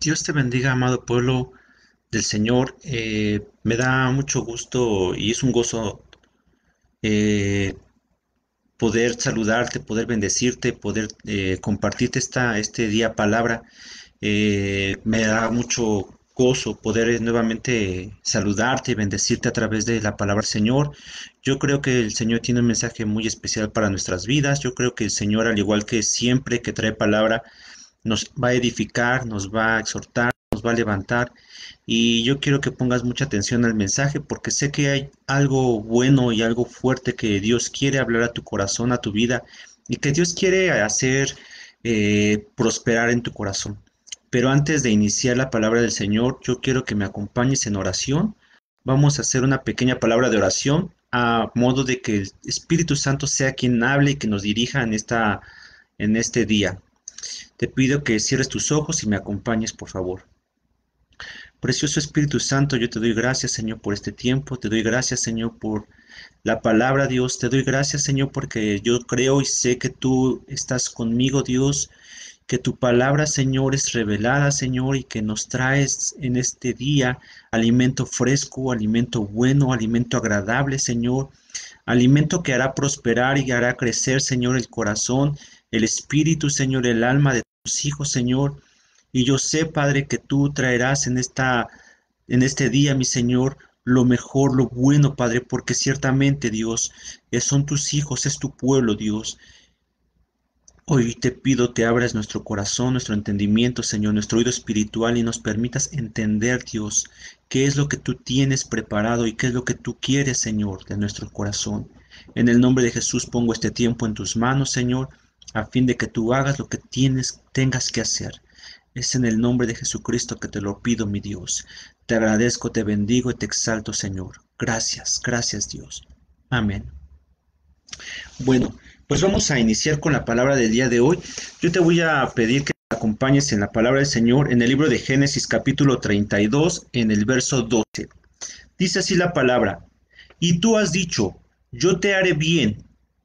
Dios te bendiga, amado pueblo del Señor. Me da mucho gusto y es un gozo eh, poder saludarte, poder bendecirte, poder compartirte este día palabra. Me da mucho gozo poder nuevamente saludarte y bendecirte a través de la palabra del Señor. Yo creo que el Señor tiene un mensaje muy especial para nuestras vidas. Yo creo que el Señor, al igual que siempre que trae palabra, nos va a edificar, nos va a exhortar, nos va a levantar. Y yo quiero que pongas mucha atención al mensaje porque sé que hay algo bueno y algo fuerte que Dios quiere hablar a tu corazón, a tu vida, y que Dios quiere hacer prosperar en tu corazón. Pero antes de iniciar la palabra del Señor, yo quiero que me acompañes en oración. Vamos a hacer una pequeña palabra de oración a modo de que el Espíritu Santo sea quien hable y que nos dirija en este día. Te pido que cierres tus ojos y me acompañes, por favor. Precioso Espíritu Santo, yo te doy gracias, Señor, por este tiempo. Te doy gracias, Señor, por la palabra, Dios. Te doy gracias, Señor, porque yo creo y sé que tú estás conmigo, Dios, que tu palabra, Señor, es revelada, Señor, y que nos traes en este día alimento fresco, alimento bueno, alimento agradable, Señor, alimento que hará prosperar y hará crecer, Señor, el corazón, el espíritu, Señor, el alma de tus hijos, Señor. Y yo sé, Padre, que tú traerás en este día, mi Señor, lo mejor, lo bueno, Padre, porque ciertamente, Dios, son tus hijos, es tu pueblo, Dios. Hoy te pido te abras nuestro corazón, nuestro entendimiento, Señor, nuestro oído espiritual y nos permitas entender, Dios, qué es lo que tú tienes preparado y qué es lo que tú quieres, Señor, de nuestro corazón. En el nombre de Jesús pongo este tiempo en tus manos, Señor, a fin de que tú hagas lo que tengas que hacer. Es en el nombre de Jesucristo que te lo pido, mi Dios. Te agradezco, te bendigo y te exalto, Señor. Gracias, gracias, Dios. Amén. Bueno, pues vamos a iniciar con la palabra del día de hoy. Yo te voy a pedir que me acompañes en la palabra del Señor en el libro de Génesis capítulo 32, en el verso 12. Dice así la palabra: y tú has dicho, yo te haré bien,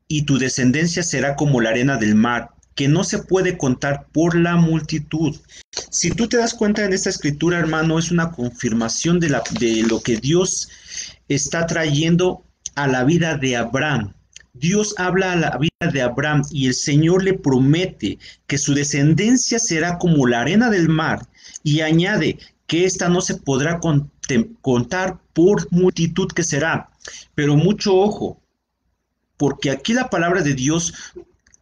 y tu descendencia será como la arena del mar, que no se puede contar por la multitud. Si tú te das cuenta en esta escritura, hermano, es una confirmación de lo que Dios está trayendo a la vida de Abraham. Dios habla a la vida de Abraham y el Señor le promete que su descendencia será como la arena del mar y añade que ésta no se podrá contar por multitud que será. Pero mucho ojo, porque aquí la palabra de Dios,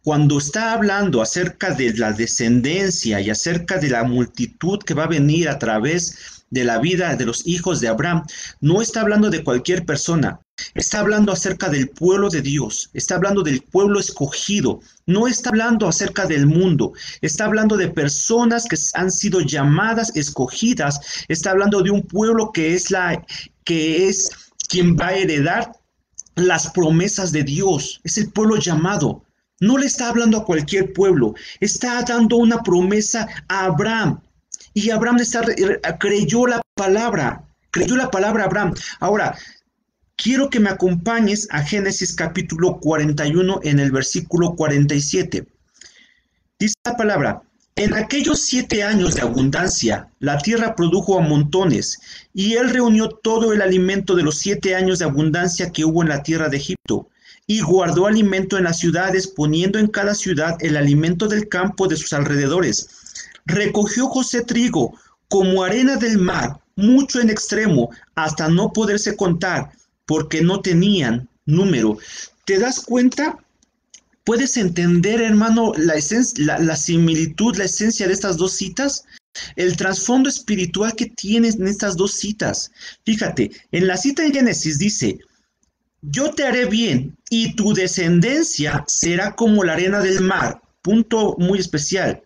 cuando está hablando acerca de la descendencia y acerca de la multitud que va a venir a través de la vida de los hijos de Abraham, no está hablando de cualquier persona, está hablando acerca del pueblo de Dios, está hablando del pueblo escogido, no está hablando acerca del mundo, está hablando de personas que han sido llamadas, escogidas, está hablando de un pueblo que es quien va a heredar las promesas de Dios, es el pueblo llamado. No le está hablando a cualquier pueblo, está dando una promesa a Abraham. Y Abraham creyó la palabra Abraham. Ahora, quiero que me acompañes a Génesis capítulo 41 en el versículo 47. Dice la palabra: en aquellos 7 años de abundancia, la tierra produjo a montones, y él reunió todo el alimento de los 7 años de abundancia que hubo en la tierra de Egipto, y guardó alimento en las ciudades, poniendo en cada ciudad el alimento del campo de sus alrededores. Recogió José trigo como arena del mar, mucho en extremo, hasta no poderse contar, porque no tenían número. ¿Te das cuenta? ¿Puedes entender, hermano, la similitud, la esencia de estas dos citas? El trasfondo espiritual que tienes en estas dos citas. Fíjate, en la cita en Génesis dice: yo te haré bien y tu descendencia será como la arena del mar. Punto muy especial.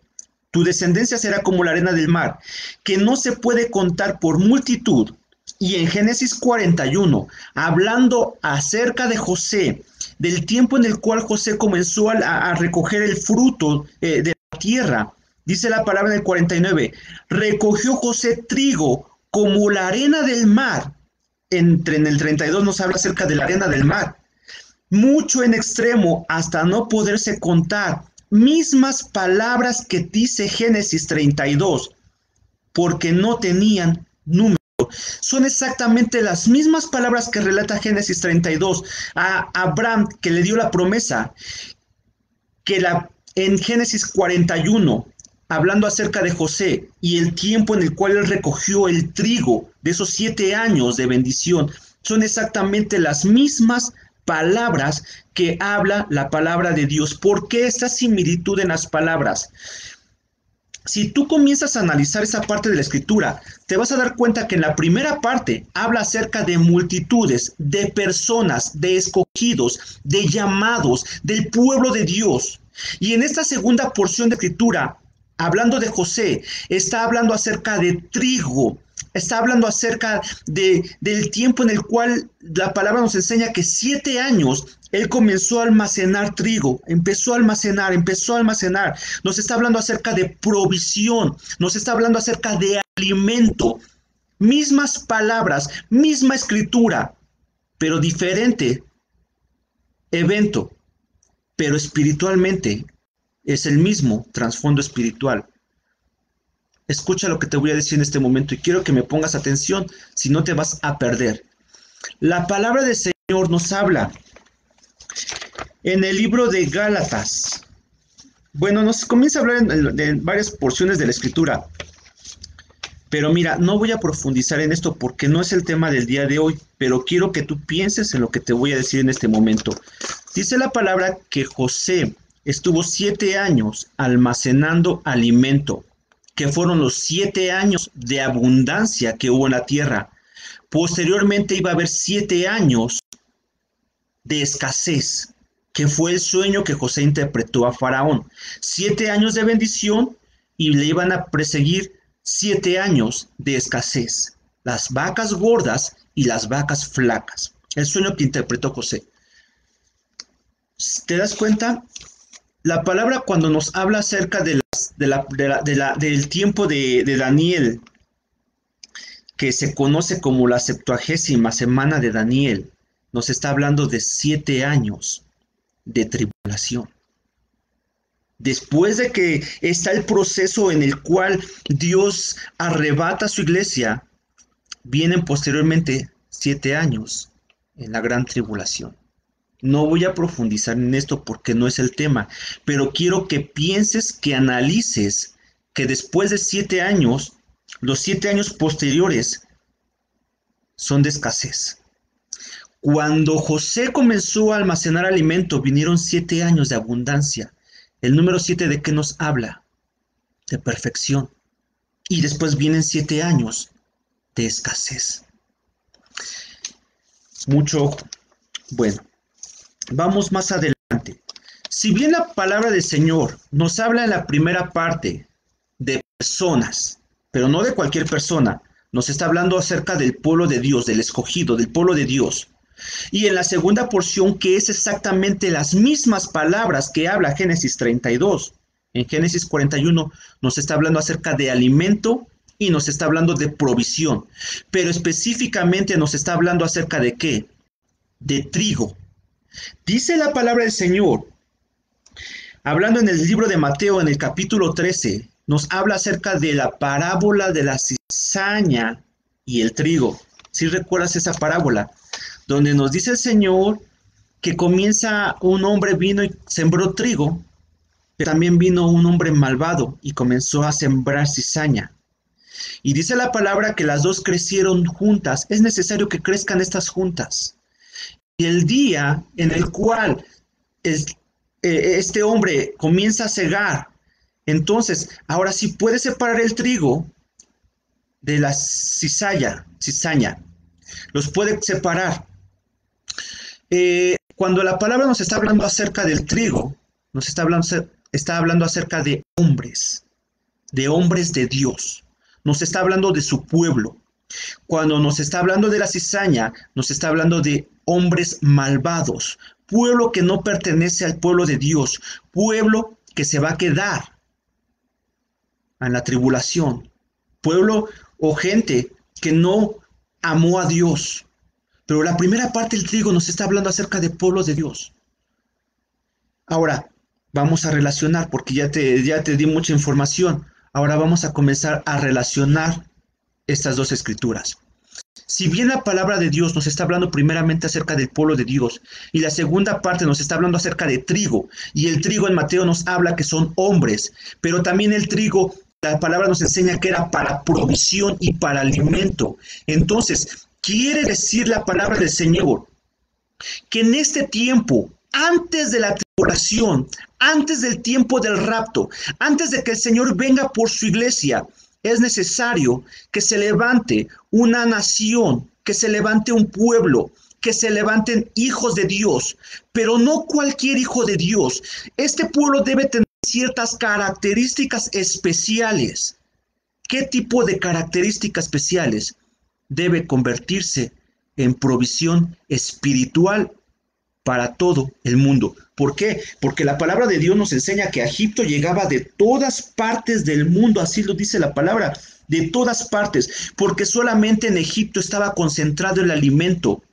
Tu descendencia será como la arena del mar, que no se puede contar por multitud. Y en Génesis 41, hablando acerca de José, del tiempo en el cual José comenzó a recoger el fruto de la tierra, dice la palabra en el 49, recogió José trigo como la arena del mar. En el 32 nos habla acerca de la arena del mar, mucho en extremo, hasta no poderse contar. Mismas palabras que dice Génesis 32. porque no tenían número. Son exactamente las mismas palabras que relata Génesis 32 a Abraham, que le dio la promesa, en Génesis 41, hablando acerca de José y el tiempo en el cual él recogió el trigo de esos 7 años de bendición. Son exactamente las mismas palabras que habla la palabra de Dios. ¿Por qué esta similitud en las palabras? Si tú comienzas a analizar esa parte de la escritura, te vas a dar cuenta que en la primera parte habla acerca de multitudes, de personas, de escogidos, de llamados, del pueblo de Dios. Y en esta segunda porción de escritura, hablando de José, está hablando acerca de trigo, está hablando acerca del tiempo en el cual la palabra nos enseña que 7 años él comenzó a almacenar trigo, empezó a almacenar. Nos está hablando acerca de provisión, nos está hablando acerca de alimento. Mismas palabras, misma escritura, pero diferente evento. Pero espiritualmente es el mismo trasfondo espiritual. Escucha lo que te voy a decir en este momento y quiero que me pongas atención, si no te vas a perder. La palabra del Señor nos habla en el libro de Gálatas. Bueno, nos comienza a hablar de varias porciones de la escritura. Pero mira, no voy a profundizar en esto porque no es el tema del día de hoy, pero quiero que tú pienses en lo que te voy a decir en este momento. Dice la palabra que José estuvo 7 años almacenando alimento, que fueron los 7 años de abundancia que hubo en la tierra. Posteriormente iba a haber 7 años de escasez, que fue el sueño que José interpretó a Faraón. 7 años de bendición y le iban a perseguir 7 años de escasez. Las vacas gordas y las vacas flacas. El sueño que interpretó José. ¿Te das cuenta? La palabra cuando nos habla acerca del tiempo de Daniel, que se conoce como la 70ª semana de Daniel, nos está hablando de 7 años de tribulación. Después de que está el proceso en el cual Dios arrebata a su iglesia, vienen posteriormente 7 años en la gran tribulación. No voy a profundizar en esto porque no es el tema, pero quiero que pienses, que analices que después de 7 años, los 7 años posteriores son de escasez. Cuando José comenzó a almacenar alimento, vinieron 7 años de abundancia. El número 7, ¿de qué nos habla? De perfección. Y después vienen 7 años de escasez. Mucho ojo. Bueno, vamos más adelante. Si bien la palabra del Señor nos habla en la primera parte de personas, pero no de cualquier persona, nos está hablando acerca del pueblo de Dios, del escogido, del pueblo de Dios. Y en la segunda porción, que es exactamente las mismas palabras que habla Génesis 32, en Génesis 41 nos está hablando acerca de alimento y nos está hablando de provisión, pero específicamente nos está hablando acerca de ¿qué? De trigo. Dice la palabra del Señor, hablando en el libro de Mateo, en el capítulo 13, nos habla acerca de la parábola de la cizaña y el trigo. ¿Sí recuerdas esa parábola? Donde nos dice el Señor que comienza un hombre vino y sembró trigo, pero también vino un hombre malvado y comenzó a sembrar cizaña. Y dice la palabra que las dos crecieron juntas. Es necesario que crezcan estas juntas. Y el día en el cual este hombre comienza a cegar, entonces ahora sí puede separar el trigo de la cizaña. Los puede separar. Cuando la palabra nos está hablando acerca del trigo, nos está hablando acerca de hombres de Dios. Nos está hablando de su pueblo. Cuando nos está hablando de la cizaña, nos está hablando de hombres malvados, pueblo que no pertenece al pueblo de Dios, pueblo que se va a quedar en la tribulación, pueblo o gente que no amó a Dios. Pero la primera parte del trigo nos está hablando acerca de pueblo de Dios. Ahora, vamos a relacionar, porque ya te di mucha información. Ahora vamos a comenzar a relacionar estas dos escrituras. Si bien la palabra de Dios nos está hablando primeramente acerca del pueblo de Dios y la segunda parte nos está hablando acerca de trigo, y el trigo en Mateo nos habla que son hombres, pero también el trigo, la palabra nos enseña que era para provisión y para alimento. Entonces, quiere decir la palabra del Señor que en este tiempo, antes de la tribulación, antes del tiempo del rapto, antes de que el Señor venga por su iglesia, es necesario que se levante una nación, que se levante un pueblo, que se levanten hijos de Dios, pero no cualquier hijo de Dios. Este pueblo debe tener ciertas características especiales. ¿Qué tipo de características especiales? Debe convertirse en provisión espiritual para todo el mundo. ¿Por qué? Porque la palabra de Dios nos enseña que a Egipto llegaba de todas partes del mundo, así lo dice la palabra, de todas partes, porque solamente en Egipto estaba concentrado el alimento.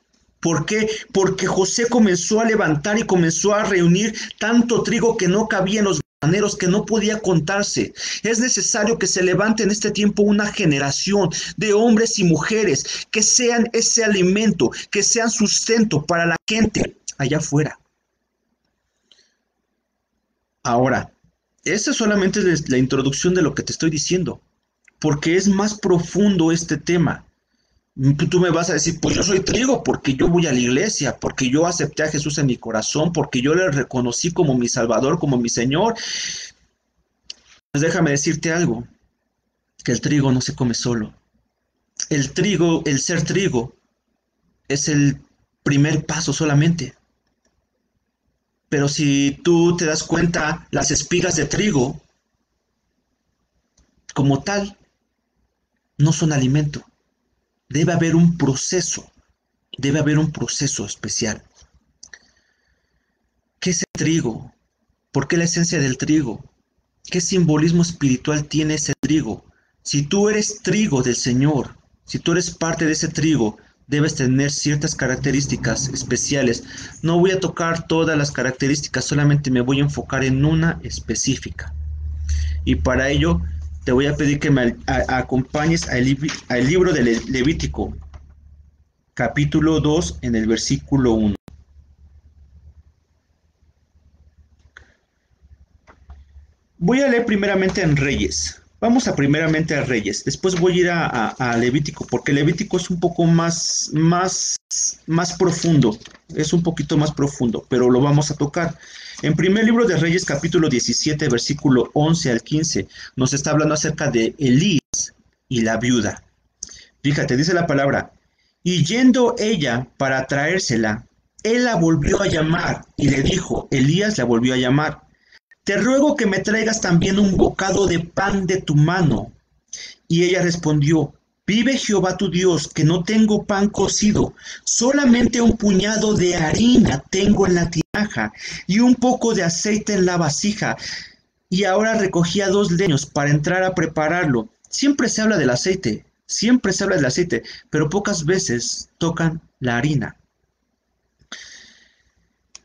¿Por qué? Porque José comenzó a levantar y comenzó a reunir tanto trigo que no cabía en los graneros, que no podía contarse. Es necesario que se levante en este tiempo una generación de hombres y mujeres que sean ese alimento, que sean sustento para la gente allá afuera. Ahora, esta solamente es la introducción de lo que te estoy diciendo, porque es más profundo este tema. Tú me vas a decir, pues yo soy trigo porque yo voy a la iglesia, porque yo acepté a Jesús en mi corazón, porque yo le reconocí como mi Salvador, como mi Señor. Pues déjame decirte algo, que el trigo no se come solo. El trigo, el ser trigo, es el primer paso solamente. Pero si tú te das cuenta, las espigas de trigo, como tal, no son alimento. Debe haber un proceso, especial. ¿Qué es el trigo? ¿Por qué la esencia del trigo? ¿Qué simbolismo espiritual tiene ese trigo? Si tú eres trigo del Señor, si tú eres parte de ese trigo, debes tener ciertas características especiales. No voy a tocar todas las características, solamente me voy a enfocar en una específica. Y para ello te voy a pedir que me acompañes al libro de Levítico, capítulo 2, en el versículo 1. Voy a leer primeramente en Reyes. Vamos a primeramente a Reyes. Después voy a ir a Levítico, porque Levítico es un poco más profundo. Es un poquito más profundo, pero lo vamos a tocar. En primer libro de Reyes, capítulo 17, versículo 11 al 15, nos está hablando acerca de Elías y la viuda. Fíjate, dice la palabra, y yendo ella para traérsela, él la volvió a llamar y le dijo, Elías la volvió a llamar, te ruego que me traigas también un bocado de pan de tu mano. Y ella respondió, vive Jehová tu Dios, que no tengo pan cocido, solamente un puñado de harina tengo en la tinaja y un poco de aceite en la vasija. Y ahora recogía 2 leños para entrar a prepararlo. Siempre se habla del aceite, pero pocas veces tocan la harina.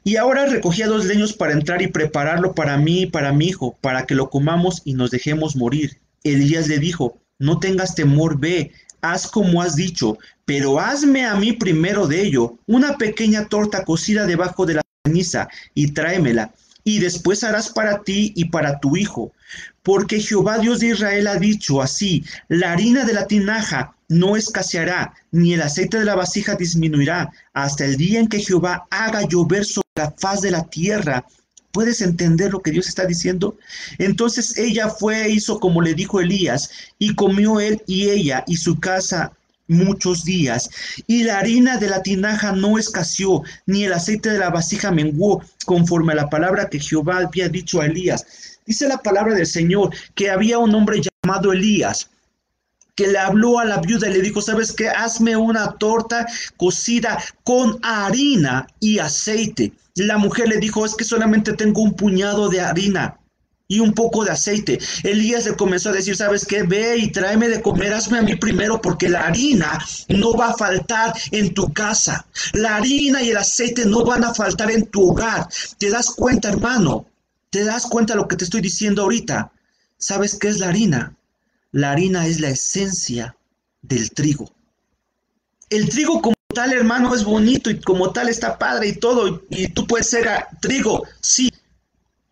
Y ahora recogía 2 leños para entrar y prepararlo para mí y para mi hijo, para que lo comamos y nos dejemos morir. Elías le dijo, no tengas temor, ve, haz como has dicho, pero hazme a mí primero de ello una pequeña torta cocida debajo de la ceniza y tráemela, y después harás para ti y para tu hijo. Porque Jehová Dios de Israel ha dicho así, la harina de la tinaja no escaseará, ni el aceite de la vasija disminuirá, hasta el día en que Jehová haga llover sobre la faz de la tierra. ¿Puedes entender lo que Dios está diciendo? Entonces ella fue e hizo como le dijo Elías, y comió él y ella y su casa muchos días, y la harina de la tinaja no escaseó, ni el aceite de la vasija menguó, conforme a la palabra que Jehová había dicho a Elías. Dice la palabra del Señor que había un hombre llamado Elías, que le habló a la viuda y le dijo, ¿sabes qué? Hazme una torta cocida con harina y aceite. La mujer le dijo, es que solamente tengo un puñado de harina y un poco de aceite. Elías le comenzó a decir, ¿sabes qué? Ve y tráeme de comer, hazme a mí primero, porque la harina no va a faltar en tu casa. La harina y el aceite no van a faltar en tu hogar. ¿Te das cuenta, hermano? ¿Te das cuenta de lo que te estoy diciendo ahorita? ¿Sabes qué es la harina? La harina es la esencia del trigo. El trigo como tal, hermano, es bonito y como tal está padre y todo, y tú puedes ser trigo, sí,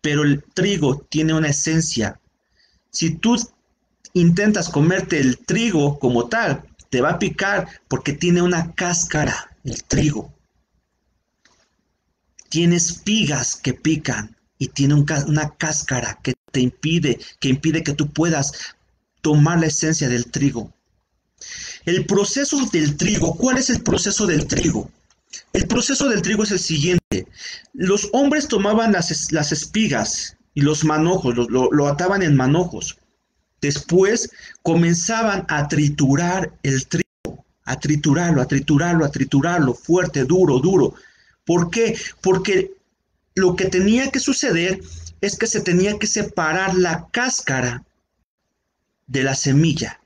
pero el trigo tiene una esencia. Si tú intentas comerte el trigo como tal, te va a picar porque tiene una cáscara, el trigo. Tiene espigas que pican y tiene una cáscara que impide que tú puedas tomar la esencia del trigo. El proceso del trigo, ¿cuál es el proceso del trigo? El proceso del trigo es el siguiente. Los hombres tomaban las espigas y los manojos, lo ataban en manojos. Después comenzaban a triturar el trigo, a triturarlo, a triturarlo, a triturarlo, fuerte, duro, duro. ¿Por qué? Porque lo que tenía que suceder es que se tenía que separar la cáscara de la semilla,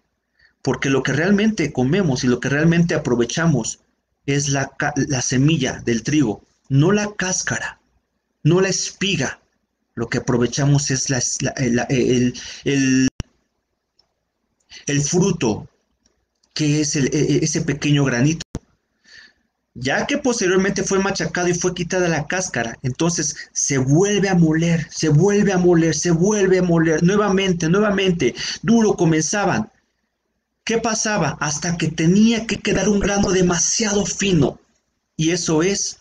porque lo que realmente comemos y lo que realmente aprovechamos es la semilla del trigo, no la cáscara, no la espiga. Lo que aprovechamos es el fruto, que es ese pequeño granito. Ya que posteriormente fue machacado y fue quitada la cáscara, entonces se vuelve a moler, se vuelve a moler, se vuelve a moler, nuevamente, nuevamente, duro comenzaban. ¿Qué pasaba? Hasta que tenía que quedar un grano demasiado fino. Y eso es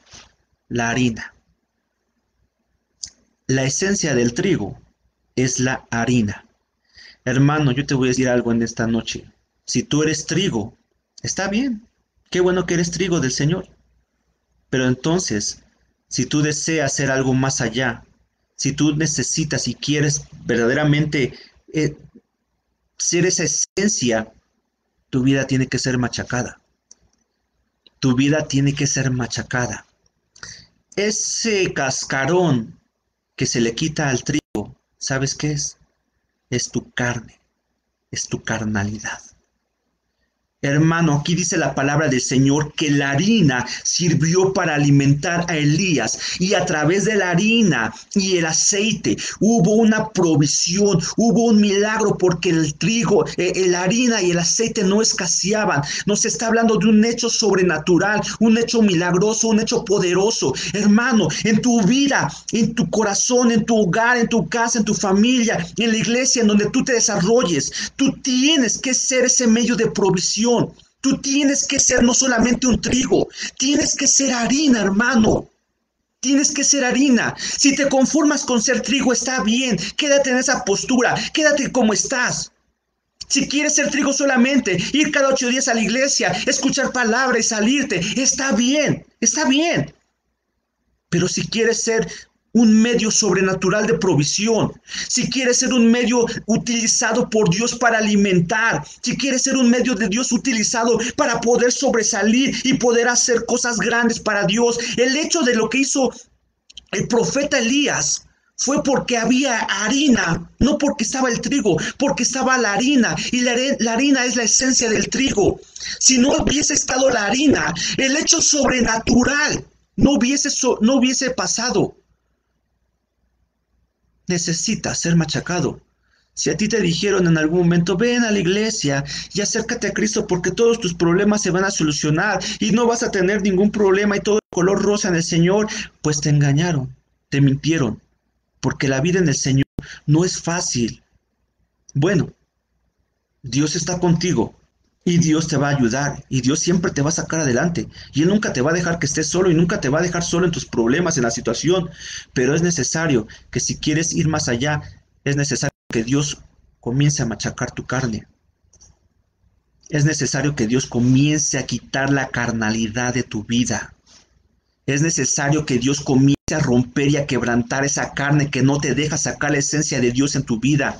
la harina. La esencia del trigo es la harina. Hermano, yo te voy a decir algo en esta noche. Si tú eres trigo, está bien. Qué bueno que eres trigo del Señor. Pero entonces, si tú deseas hacer algo más allá, si tú necesitas y quieres verdaderamente eh, ser esa esencia, tu vida tiene que ser machacada. Tu vida tiene que ser machacada. Ese cascarón que se le quita al trigo, ¿sabes qué es? Es tu carne, es tu carnalidad. Hermano, aquí dice la palabra del Señor que la harina sirvió para alimentar a Elías y a través de la harina y el aceite hubo una provisión, hubo un milagro porque el trigo, la harina y el aceite no escaseaban. Nos está hablando de un hecho sobrenatural, un hecho milagroso, un hecho poderoso. Hermano, en tu vida, en tu corazón, en tu hogar, en tu casa, en tu familia, en la iglesia en donde tú te desarrolles, tú tienes que ser ese medio de provisión. Tú tienes que ser no solamente un trigo, tienes que ser harina, hermano. Tienes que ser harina. Si te conformas con ser trigo, está bien. Quédate en esa postura, quédate como estás. Si quieres ser trigo solamente, ir cada 8 días a la iglesia, escuchar palabra y salirte, está bien, está bien. Pero si quieres ser un medio sobrenatural de provisión, si quieres ser un medio utilizado por Dios para alimentar, si quieres ser un medio de Dios utilizado para poder sobresalir y poder hacer cosas grandes para Dios, el hecho de lo que hizo el profeta Elías fue porque había harina, no porque estaba el trigo, porque estaba la harina, y la harina es la esencia del trigo. Si no hubiese estado la harina, el hecho sobrenatural no hubiese pasado. Necesitas ser machacado. Si a ti te dijeron en algún momento, ven a la iglesia y acércate a Cristo porque todos tus problemas se van a solucionar y no vas a tener ningún problema y todo color rosa en el Señor, pues te engañaron, te mintieron, porque la vida en el Señor no es fácil. Bueno, Dios está contigo y Dios te va a ayudar y Dios siempre te va a sacar adelante y Él nunca te va a dejar que estés solo y nunca te va a dejar solo en tus problemas, en la situación, pero es necesario que si quieres ir más allá, es necesario que Dios comience a machacar tu carne. Es necesario que Dios comience a quitar la carnalidad de tu vida. Es necesario que Dios comience a romper y a quebrantar esa carne que no te deja sacar la esencia de Dios en tu vida.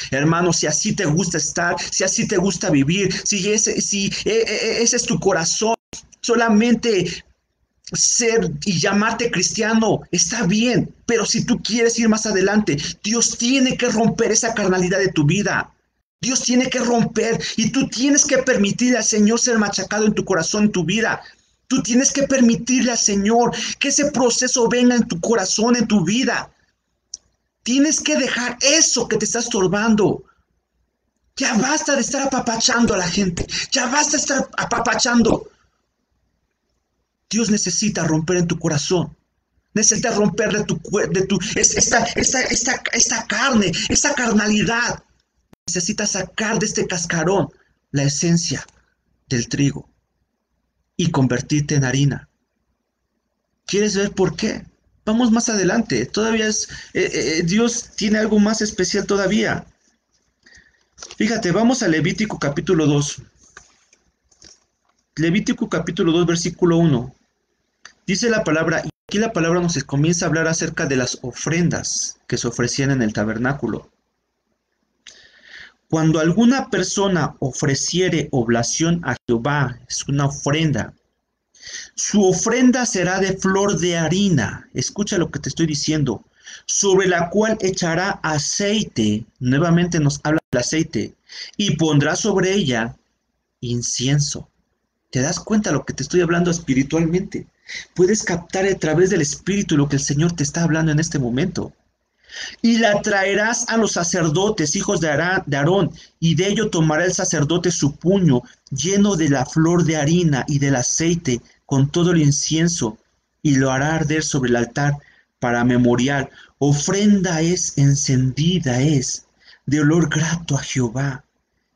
Hermano, si así te gusta estar, si así te gusta vivir, si ese es tu corazón, solamente ser y llamarte cristiano está bien, pero si tú quieres ir más adelante, Dios tiene que romper esa carnalidad de tu vida. Dios tiene que romper y tú tienes que permitirle al Señor ser machacado en tu corazón, en tu vida. Tú tienes que permitirle al Señor que ese proceso venga en tu corazón, en tu vida. Tienes que dejar eso que te está estorbando. Ya basta de estar apapachando a la gente. Ya basta de estar apapachando. Dios necesita romper en tu corazón. Necesita romper esta carne, esta carnalidad. Necesita sacar de este cascarón la esencia del trigo y convertirte en harina. ¿Quieres ver por qué? Vamos más adelante. Todavía Dios tiene algo más especial todavía. Fíjate, vamos a Levítico capítulo 2. Levítico capítulo 2, versículo 1. Dice la palabra, y aquí la palabra nos comienza a hablar acerca de las ofrendas que se ofrecían en el tabernáculo. Cuando alguna persona ofreciere oblación a Jehová, es una ofrenda, su ofrenda será de flor de harina, escucha lo que te estoy diciendo, sobre la cual echará aceite, nuevamente nos habla del aceite, y pondrá sobre ella incienso. ¿Te das cuenta lo que te estoy hablando espiritualmente? Puedes captar a través del Espíritu lo que el Señor te está hablando en este momento. Y la traerás a los sacerdotes, hijos de Aarón, y de ello tomará el sacerdote su puño lleno de la flor de harina y del aceite con todo el incienso, y lo hará arder sobre el altar para memorial. Ofrenda es, encendida es, de olor grato a Jehová.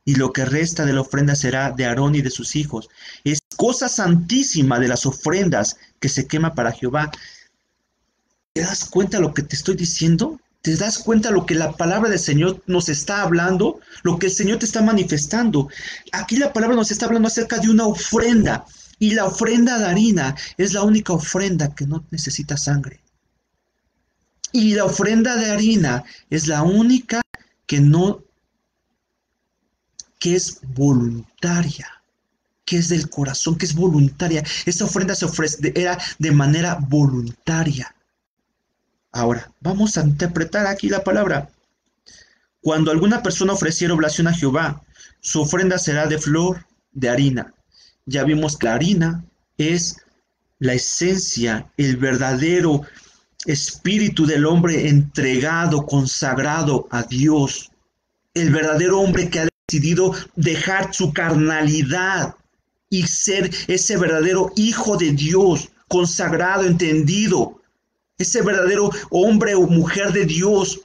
Y lo que resta de la ofrenda será de Aarón y de sus hijos. Es cosa santísima de las ofrendas que se quema para Jehová. ¿Te das cuenta lo que te estoy diciendo? ¿Te das cuenta lo que la palabra del Señor nos está hablando? Lo que el Señor te está manifestando. Aquí la palabra nos está hablando acerca de una ofrenda. Y la ofrenda de harina es la única ofrenda que no necesita sangre. Y la ofrenda de harina es la única que no, que es voluntaria, que es del corazón, que es voluntaria. Esa ofrenda era de manera voluntaria. Ahora, vamos a interpretar aquí la palabra. Cuando alguna persona ofreciera oblación a Jehová, su ofrenda será de flor de harina. Ya vimos que la harina es la esencia, el verdadero espíritu del hombre entregado, consagrado a Dios. El verdadero hombre que ha decidido dejar su carnalidad y ser ese verdadero hijo de Dios, consagrado, entendido. Ese verdadero hombre o mujer de Dios,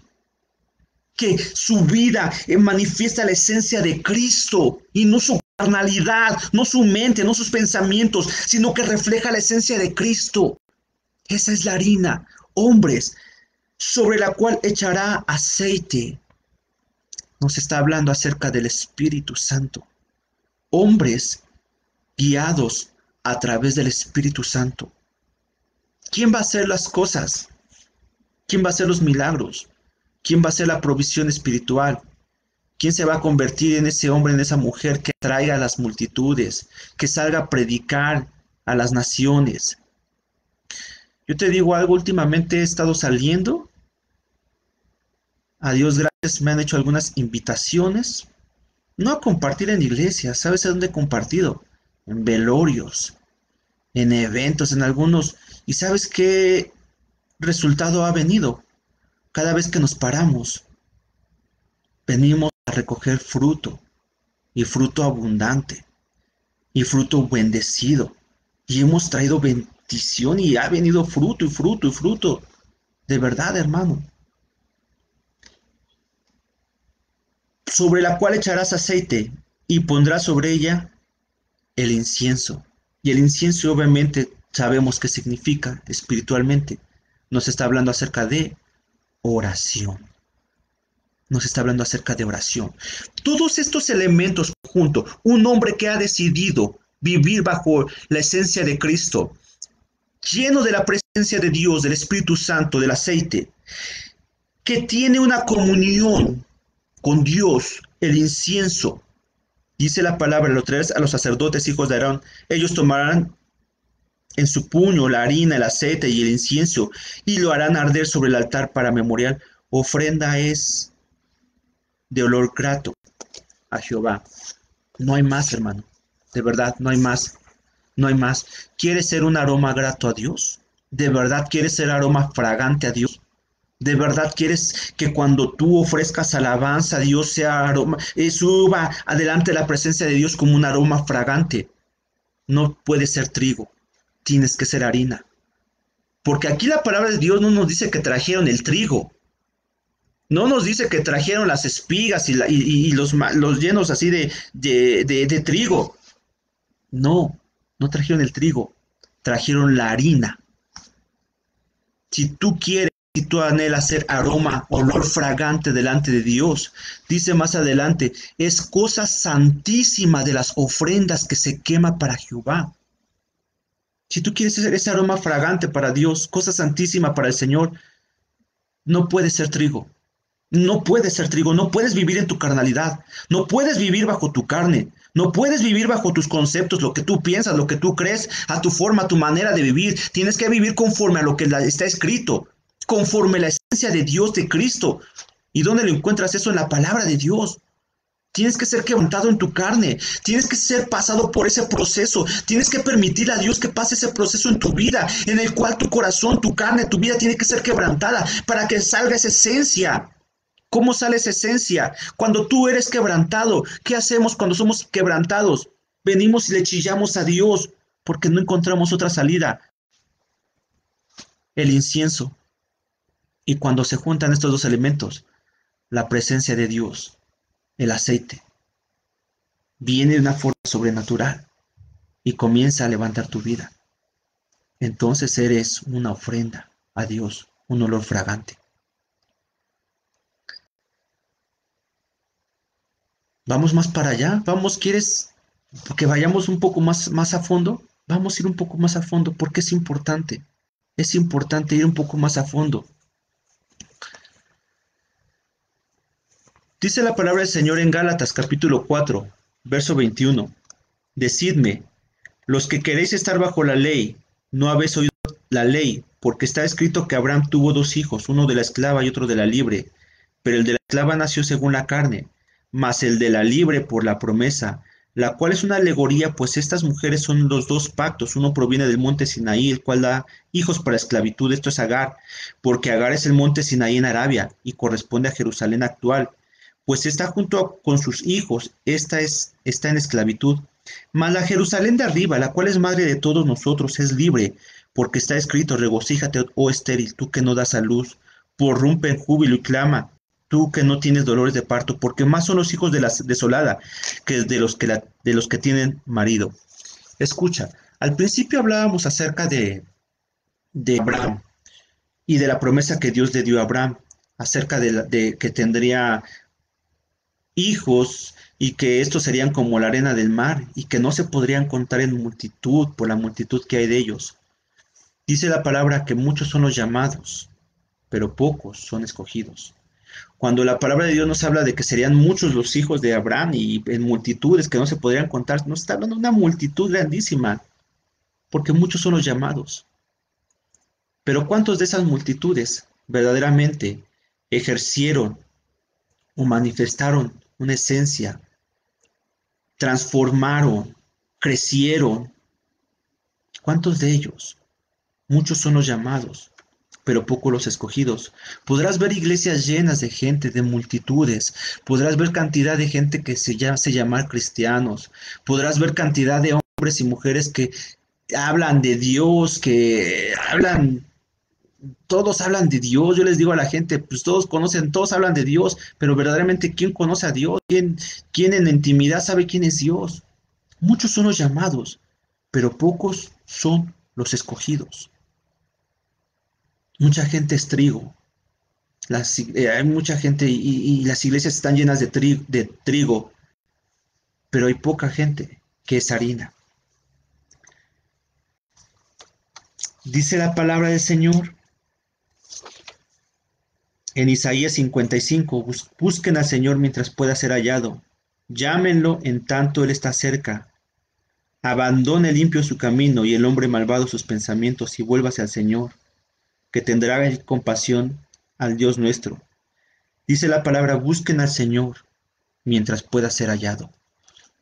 que su vida manifiesta la esencia de Cristo y no su carnalidad, no su mente, no sus pensamientos, sino que refleja la esencia de Cristo. Esa es la harina, hombres, sobre la cual echará aceite. Nos está hablando acerca del Espíritu Santo. Hombres guiados a través del Espíritu Santo. ¿Quién va a hacer las cosas? ¿Quién va a hacer los milagros? ¿Quién va a hacer la provisión espiritual? ¿Quién se va a convertir en ese hombre, en esa mujer que atraiga a las multitudes, que salga a predicar a las naciones? Yo te digo algo, últimamente he estado saliendo. A Dios gracias, me han hecho algunas invitaciones. No a compartir en iglesias, ¿sabes a dónde he compartido? En velorios, en eventos, en algunos. ¿Y sabes qué resultado ha venido? Cada vez que nos paramos, venimos a recoger fruto, y fruto abundante, y fruto bendecido. Y hemos traído bendición y ha venido fruto y fruto y fruto. De verdad, hermano. Sobre la cual echarás aceite y pondrás sobre ella el incienso. Y el incienso obviamente sabemos qué significa espiritualmente. Nos está hablando acerca de oración. Nos está hablando acerca de oración. Todos estos elementos juntos, un hombre que ha decidido vivir bajo la esencia de Cristo, lleno de la presencia de Dios, del Espíritu Santo, del aceite, que tiene una comunión con Dios, el incienso. Dice la palabra, lo traerás a los sacerdotes, hijos de Aarón. Ellos tomarán en su puño la harina, el aceite y el incienso, y lo harán arder sobre el altar para memorial. Ofrenda es de olor grato a Jehová. No hay más, hermano. De verdad, no hay más. No hay más. ¿Quieres ser un aroma grato a Dios? ¿De verdad quieres ser aroma fragante a Dios? ¿De verdad quieres que cuando tú ofrezcas alabanza a Dios sea aroma, suba adelante la presencia de Dios como un aroma fragante? No puede ser trigo, tienes que ser harina. Porque aquí la palabra de Dios no nos dice que trajeron el trigo, no nos dice que trajeron las espigas y los llenos así de trigo. No, no trajeron el trigo, trajeron la harina. Si tú quieres, si tú anhelas ser aroma, olor fragante delante de Dios, dice más adelante, es cosa santísima de las ofrendas que se quema para Jehová. Si tú quieres ser ese aroma fragante para Dios, cosa santísima para el Señor, no puede ser trigo. No puedes ser trigo, no puedes vivir en tu carnalidad, no puedes vivir bajo tu carne, no puedes vivir bajo tus conceptos, lo que tú piensas, lo que tú crees, a tu forma, a tu manera de vivir. Tienes que vivir conforme a lo que está escrito, conforme a la esencia de Dios, de Cristo. ¿Y dónde lo encuentras eso? En la palabra de Dios. Tienes que ser quebrantado en tu carne, tienes que ser pasado por ese proceso, tienes que permitir a Dios que pase ese proceso en tu vida, en el cual tu corazón, tu carne, tu vida tiene que ser quebrantada para que salga esa esencia. ¿Cómo sale esa esencia? Cuando tú eres quebrantado, ¿qué hacemos cuando somos quebrantados? Venimos y le chillamos a Dios porque no encontramos otra salida. El incienso. Y cuando se juntan estos dos elementos, la presencia de Dios, el aceite, viene de una forma sobrenatural y comienza a levantar tu vida. Entonces eres una ofrenda a Dios, un olor fragante. Vamos más para allá, vamos, ¿quieres que vayamos un poco más a fondo? Vamos a ir un poco más a fondo porque es importante ir un poco más a fondo. Dice la palabra del Señor en Gálatas capítulo 4, verso 21. Decidme, los que queréis estar bajo la ley, ¿no habéis oído la ley? Porque está escrito que Abraham tuvo dos hijos, uno de la esclava y otro de la libre. Pero el de la esclava nació según la carne, mas el de la libre por la promesa, la cual es una alegoría, pues estas mujeres son los dos pactos. Uno proviene del monte Sinaí, el cual da hijos para esclavitud, esto es Agar, porque Agar es el monte Sinaí en Arabia y corresponde a Jerusalén actual, pues está con sus hijos, está en esclavitud. Mas la Jerusalén de arriba, la cual es madre de todos nosotros, es libre, porque está escrito, regocíjate, oh estéril, tú que no das a luz, prorrumpe en júbilo y clama, tú que no tienes dolores de parto, porque más son los hijos de la desolada que de los que tienen marido. Escucha, al principio hablábamos acerca de Abraham y de la promesa que Dios le dio a Abraham, acerca de que tendría hijos y que estos serían como la arena del mar y que no se podrían contar en multitud por la multitud que hay de ellos. Dice la palabra que muchos son los llamados, pero pocos son escogidos. Cuando la palabra de Dios nos habla de que serían muchos los hijos de Abraham y en multitudes que no se podrían contar, nos está hablando de una multitud grandísima, porque muchos son los llamados. Pero ¿cuántos de esas multitudes verdaderamente ejercieron o manifestaron una esencia, transformaron, crecieron? ¿Cuántos de ellos? Muchos son los llamados, pero pocos los escogidos. Podrás ver iglesias llenas de gente, de multitudes. Podrás ver cantidad de gente que se hace llamar cristianos. Podrás ver cantidad de hombres y mujeres que hablan de Dios, todos hablan de Dios. Yo les digo a la gente, pues todos conocen, todos hablan de Dios, pero verdaderamente, ¿quién conoce a Dios? ¿Quién en la intimidad sabe quién es Dios? Muchos son los llamados, pero pocos son los escogidos. Mucha gente es trigo. Hay mucha gente y las iglesias están llenas de trigo, pero hay poca gente que es harina. Dice la palabra del Señor en Isaías 55, busquen al Señor mientras pueda ser hallado, llámenlo en tanto Él está cerca. Abandone el limpio su camino y el hombre malvado sus pensamientos y vuélvase al Señor, que tendrá compasión al Dios nuestro. Dice la palabra, busquen al Señor mientras pueda ser hallado.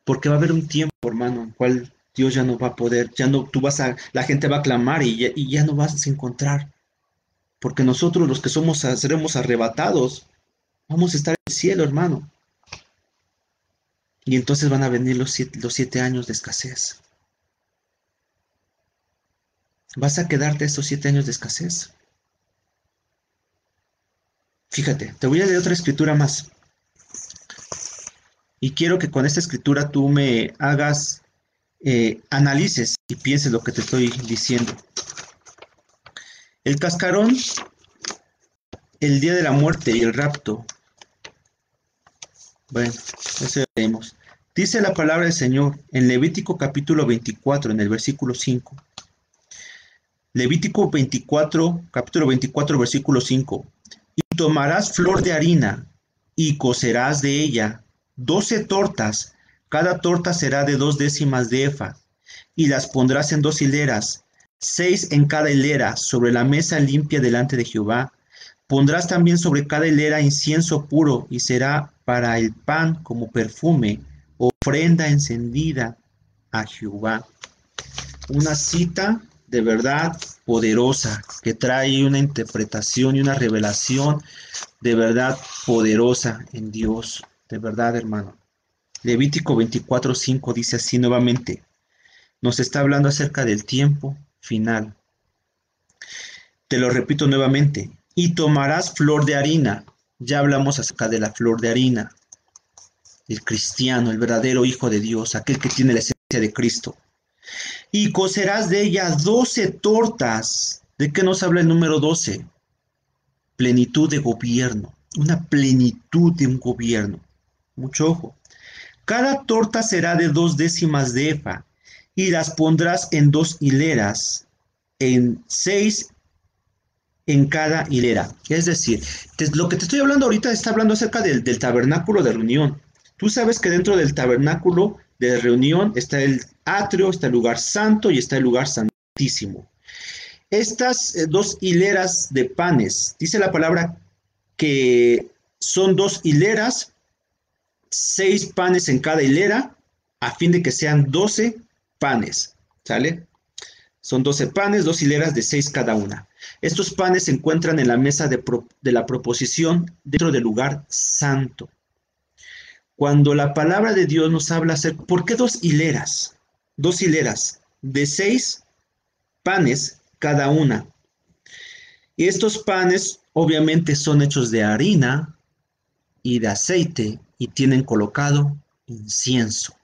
Porque va a haber un tiempo, hermano, en el cual Dios ya no va a poder, ya no, la gente va a clamar y ya no vas a encontrar. porque nosotros los que seremos arrebatados, vamos a estar en el cielo, hermano. Y entonces van a venir los 7 años de escasez. ¿Vas a quedarte estos 7 años de escasez? Fíjate, te voy a leer otra escritura más. Y quiero que con esta escritura tú me hagas, analices y pienses lo que te estoy diciendo. El cascarón, el día de la muerte y el rapto. Bueno, eso ya leemos. Dice la palabra del Señor en Levítico capítulo 24, en el versículo 5. Levítico 24, capítulo 24, versículo 5. Y tomarás flor de harina y cocerás de ella 12 tortas, cada torta será de 2 décimas de efa, y las pondrás en 2 hileras, 6 en cada hilera, sobre la mesa limpia delante de Jehová. Pondrás también sobre cada hilera incienso puro, y será para el pan como perfume, ofrenda encendida a Jehová. Una cita de verdad poderosa, que trae una interpretación y una revelación de verdad poderosa en Dios, de verdad, hermano. Levítico 24:5 dice así nuevamente, nos está hablando acerca del tiempo final. Te lo repito nuevamente, y tomarás flor de harina. Ya hablamos acerca de la flor de harina, el cristiano, el verdadero Hijo de Dios, aquel que tiene la esencia de Cristo. Y cocerás de ella 12 tortas. ¿De qué nos habla el número 12? Plenitud de gobierno, una plenitud de un gobierno. Mucho ojo. Cada torta será de 2 décimas de efa, y las pondrás en 2 hileras, en 6 en cada hilera. Es decir, lo que te estoy hablando ahorita está hablando acerca del tabernáculo de reunión. Tú sabes que dentro del tabernáculo de reunión está el atrio, está el lugar santo y está el lugar santísimo. Estas 2 hileras de panes, dice la palabra que son 2 hileras, 6 panes en cada hilera, a fin de que sean 12 panes, ¿sale? Son 12 panes, 2 hileras de 6 cada una. Estos panes se encuentran en la mesa de la proposición dentro del lugar santo. Cuando la palabra de Dios nos habla acerca, ¿por qué 2 hileras? 2 hileras de 6 panes cada una. Y estos panes obviamente son hechos de harina y de aceite y tienen colocado incienso.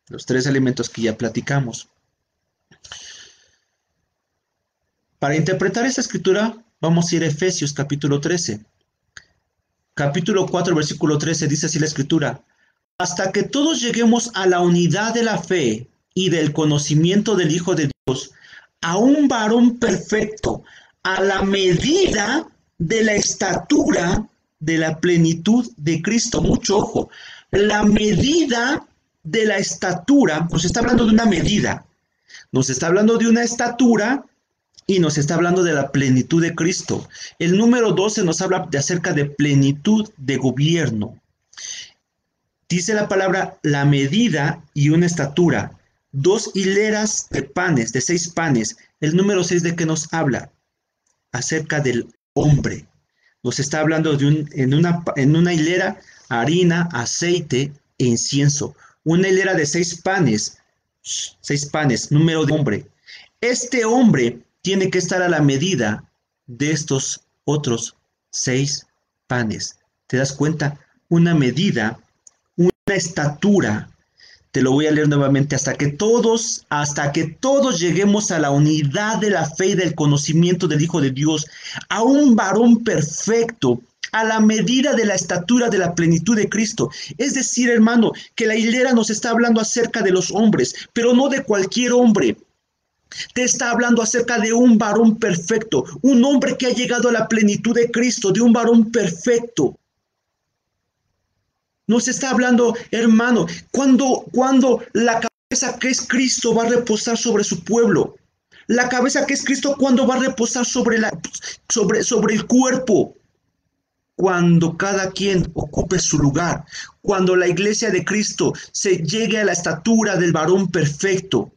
Los 3 elementos que ya platicamos. Para interpretar esta escritura, vamos a ir a Efesios capítulo 13. Capítulo 4, versículo 13, dice así la escritura: hasta que todos lleguemos a la unidad de la fe y del conocimiento del Hijo de Dios, a un varón perfecto, a la medida de la estatura de la plenitud de Cristo. Mucho ojo, la medida de la estatura, nos está hablando de una medida, nos está hablando de una estatura y nos está hablando de la plenitud de Cristo. El número 12 nos habla acerca de plenitud de gobierno. Dice la palabra la medida y una estatura. 2 hileras de panes, de 6 panes. El número 6 de qué nos habla? Acerca del hombre. Nos está hablando en una hilera harina, aceite e incienso. Una hilera de 6 panes. 6 panes, número de hombre. Este hombre tiene que estar a la medida de estos otros 6 panes. ¿Te das cuenta? Una medida, una estatura. Te lo voy a leer nuevamente. Hasta que todos lleguemos a la unidad de la fe y del conocimiento del Hijo de Dios, a un varón perfecto, a la medida de la estatura de la plenitud de Cristo. Es decir, hermano, que la hilera nos está hablando acerca de los hombres, pero no de cualquier hombre. Te está hablando acerca de un varón perfecto, un hombre que ha llegado a la plenitud de Cristo, de un varón perfecto. Nos está hablando, hermano, cuando la cabeza que es Cristo va a reposar sobre su pueblo. La cabeza que es Cristo, ¿cuándo va a reposar sobre el cuerpo? Cuando cada quien ocupe su lugar. Cuando la iglesia de Cristo se llegue a la estatura del varón perfecto.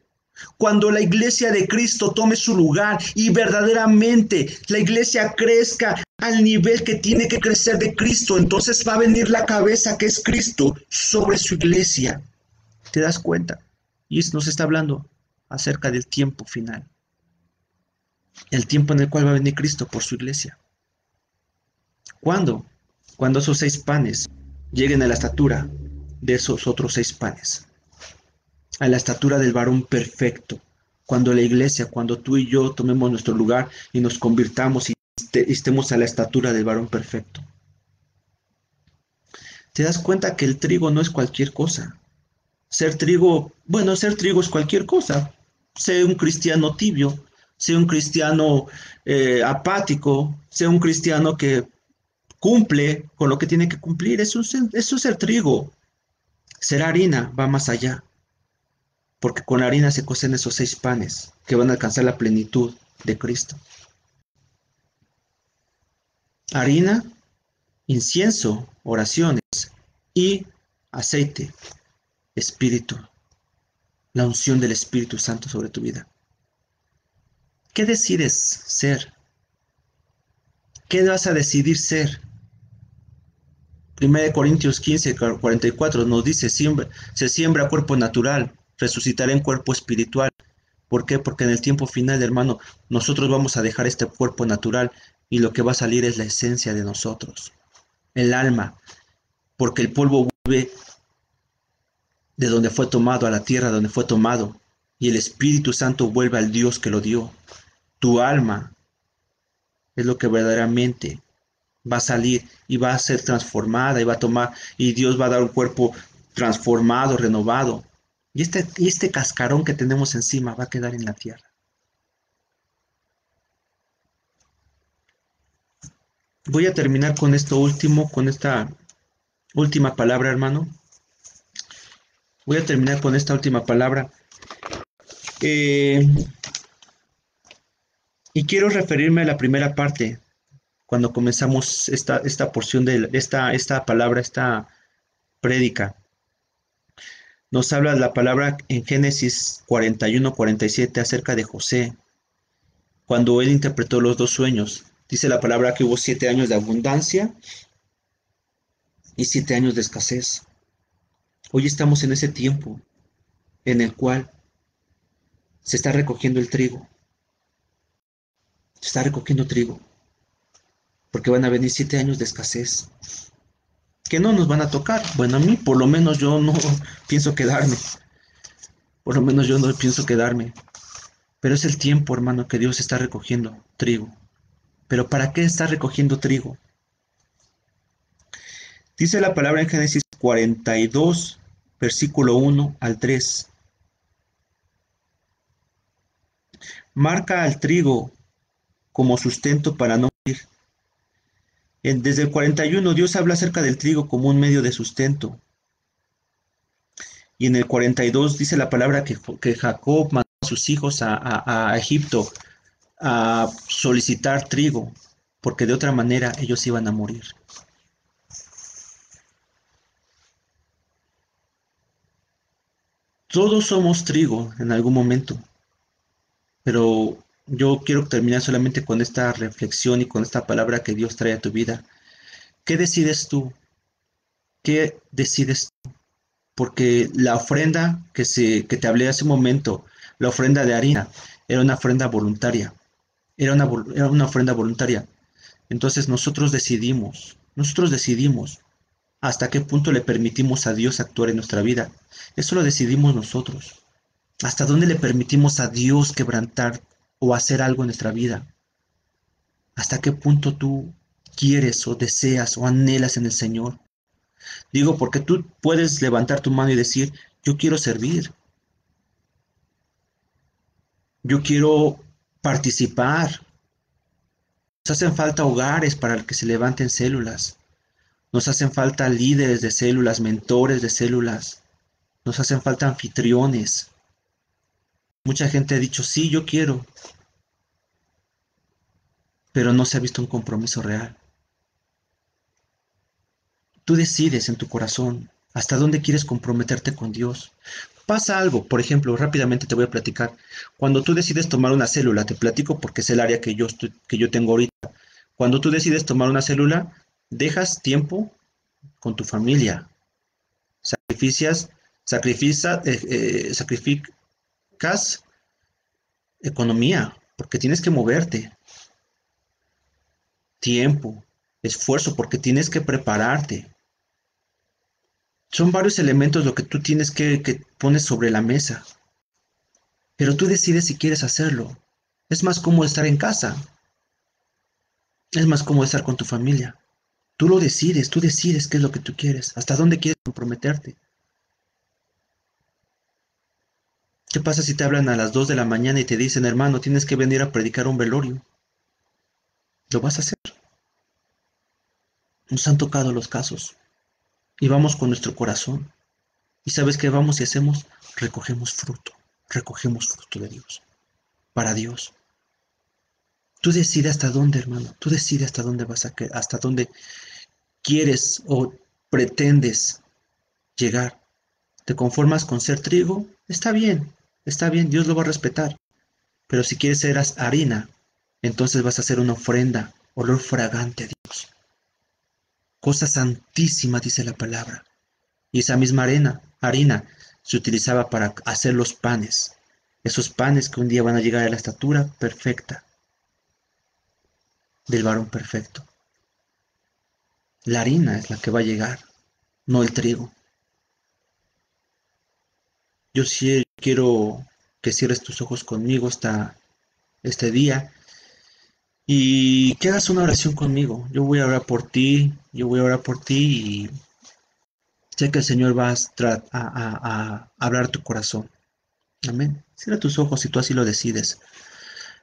Cuando la iglesia de Cristo tome su lugar y verdaderamente la iglesia crezca al nivel que tiene que crecer de Cristo, entonces va a venir la cabeza que es Cristo sobre su iglesia. ¿Te das cuenta? Y nos está hablando acerca del tiempo final, el tiempo en el cual va a venir Cristo por su iglesia. ¿Cuándo? Cuando esos 6 panes lleguen a la estatura de esos otros 6 panes, a la estatura del varón perfecto. Cuando la iglesia, cuando tú y yo tomemos nuestro lugar y nos convirtamos y estemos a la estatura del varón perfecto. Te das cuenta que el trigo no es cualquier cosa. Ser trigo, bueno, ser trigo es cualquier cosa. Sé un cristiano tibio, sé un cristiano apático, sé un cristiano que cumple con lo que tiene que cumplir. Eso es ser trigo. Ser harina va más allá, porque con la harina se cocen esos 6 panes que van a alcanzar la plenitud de Cristo. Harina, incienso, oraciones y aceite, espíritu, la unción del Espíritu Santo sobre tu vida. ¿Qué decides ser? ¿Qué vas a decidir ser? 1 Corintios 15:44 nos dice, se siembra cuerpo natural, resucitará en cuerpo espiritual. ¿Por qué? Porque en el tiempo final, hermano, nosotros vamos a dejar este cuerpo natural y lo que va a salir es la esencia de nosotros, el alma, porque el polvo vuelve de donde fue tomado a la tierra donde fue tomado y el Espíritu Santo vuelve al Dios que lo dio. Tu alma es lo que verdaderamente va a salir y va a ser transformada y va a tomar y Dios va a dar un cuerpo transformado, renovado. Y este cascarón que tenemos encima va a quedar en la tierra. Voy a terminar con esto último, con esta última palabra, hermano. Voy a terminar con esta última palabra. Eh, y quiero referirme a la primera parte, cuando comenzamos esta porción de esta palabra, esta prédica. Nos habla la palabra en Génesis 41-47 acerca de José, cuando él interpretó los 2 sueños. Dice la palabra que hubo 7 años de abundancia y 7 años de escasez. Hoy estamos en ese tiempo en el cual se está recogiendo el trigo. Se está recogiendo trigo, porque van a venir 7 años de escasez, que no nos van a tocar. Bueno, a mí por lo menos yo no pienso quedarme. Por lo menos yo no pienso quedarme. Pero es el tiempo, hermano, que Dios está recogiendo trigo. ¿Pero para qué está recogiendo trigo? Dice la palabra en Génesis 42, versículo 1 al 3. Marca al trigo como sustento para no morir. Desde el 41 Dios habla acerca del trigo como un medio de sustento. Y en el 42 dice la palabra que Jacob mandó a sus hijos a Egipto a solicitar trigo, porque de otra manera ellos iban a morir. Todos somos trigo en algún momento, pero yo quiero terminar solamente con esta reflexión y con esta palabra que Dios trae a tu vida. ¿Qué decides tú? ¿Qué decides tú? Porque la ofrenda que te hablé hace un momento, la ofrenda de harina, era una ofrenda voluntaria. Era una ofrenda voluntaria. Entonces nosotros decidimos hasta qué punto le permitimos a Dios actuar en nuestra vida. Eso lo decidimos nosotros. ¿Hasta dónde le permitimos a Dios quebrantar o hacer algo en nuestra vida? ¿Hasta qué punto tú quieres o deseas o anhelas en el Señor? Digo, porque tú puedes levantar tu mano y decir, yo quiero servir, yo quiero participar. Nos hacen falta hogares para que se levanten células. Nos hacen falta líderes de células, mentores de células. Nos hacen falta anfitriones. Mucha gente ha dicho, sí, yo quiero, pero no se ha visto un compromiso real. Tú decides en tu corazón hasta dónde quieres comprometerte con Dios. Pasa algo, por ejemplo, rápidamente te voy a platicar. Cuando tú decides tomar una célula, te platico porque es el área que yo tengo ahorita. Cuando tú decides tomar una célula, dejas tiempo con tu familia, sacrificas, sacrificas economía, porque tienes que moverte, tiempo, esfuerzo, porque tienes que prepararte. Son varios elementos lo que tú tienes que pones sobre la mesa, pero tú decides si quieres hacerlo. Es más cómodo estar en casa, es más cómodo estar con tu familia. Tú decides qué es lo que tú quieres, hasta dónde quieres comprometerte. ¿Qué pasa si te hablan a las 2 de la mañana y te dicen, hermano, tienes que venir a predicar un velorio? Lo vas a hacer. Nos han tocado los casos y vamos con nuestro corazón. ¿Y sabes qué vamos y hacemos? Recogemos fruto de Dios, para Dios. Tú decides hasta dónde, hermano. Tú decides hasta dónde hasta dónde quieres o pretendes llegar. ¿Te conformas con ser trigo? Está bien, Dios lo va a respetar. Pero si quieres ser harina, entonces vas a hacer una ofrenda, olor fragante a Dios. Cosa santísima, dice la palabra. Y esa misma harina, se utilizaba para hacer los panes. Esos panes que un día van a llegar a la estatura perfecta del varón perfecto. La harina es la que va a llegar, no el trigo. Yo sí quiero que cierres tus ojos conmigo este día y que hagas una oración conmigo. Yo voy a orar por ti, yo voy a orar por ti y sé que el Señor va a hablar tu corazón. Amén. Cierra tus ojos si tú así lo decides.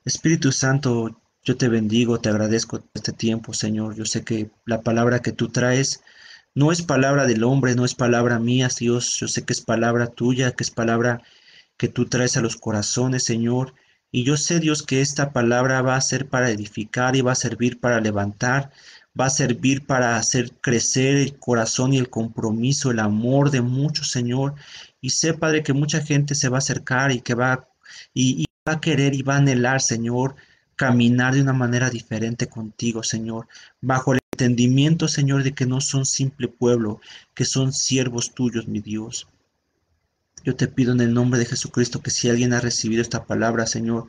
Espíritu Santo, yo te bendigo, te agradezco este tiempo, Señor. Yo sé que la palabra que tú traes no es palabra del hombre, no es palabra mía, Dios. Yo sé que es palabra tuya, que es palabra que tú traes a los corazones, Señor. Y yo sé, Dios, que esta palabra va a ser para edificar y va a servir para levantar, va a servir para hacer crecer el corazón y el compromiso, el amor de muchos, Señor. Y sé, Padre, que mucha gente se va a acercar y va a querer y va a anhelar, Señor, caminar de una manera diferente contigo, Señor, bajo el entendimiento, Señor, de que no son simple pueblo, que son siervos tuyos, mi Dios. Yo te pido en el nombre de Jesucristo que si alguien ha recibido esta palabra, Señor,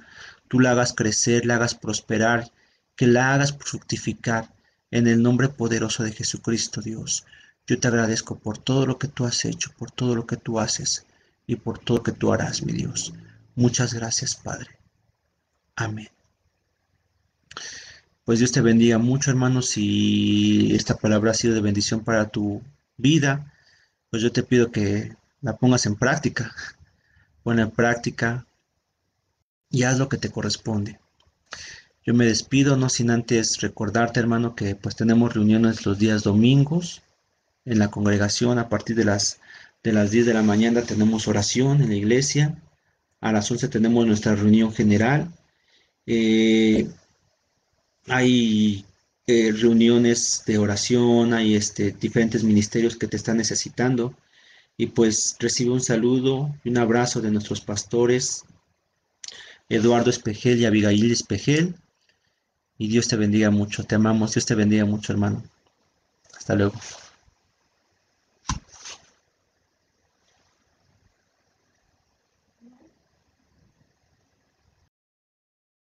tú la hagas crecer, la hagas prosperar, que la hagas fructificar en el nombre poderoso de Jesucristo, Dios. Yo te agradezco por todo lo que tú has hecho, por todo lo que tú haces y por todo lo que tú harás, mi Dios. Muchas gracias, Padre. Amén. Pues Dios te bendiga mucho, hermano. Si esta palabra ha sido de bendición para tu vida, pues yo te pido que la pongas en práctica. Pon en práctica y haz lo que te corresponde. Yo me despido, no sin antes recordarte, hermano, que pues tenemos reuniones los días domingos en la congregación a partir de las 10 de la mañana tenemos oración en la iglesia. A las 11 tenemos nuestra reunión general. Eh, hay reuniones de oración, hay diferentes ministerios que te están necesitando. Y pues recibe un saludo y un abrazo de nuestros pastores, Eduardo Espejel y Abigail Espejel. Y Dios te bendiga mucho. Te amamos. Dios te bendiga mucho, hermano. Hasta luego.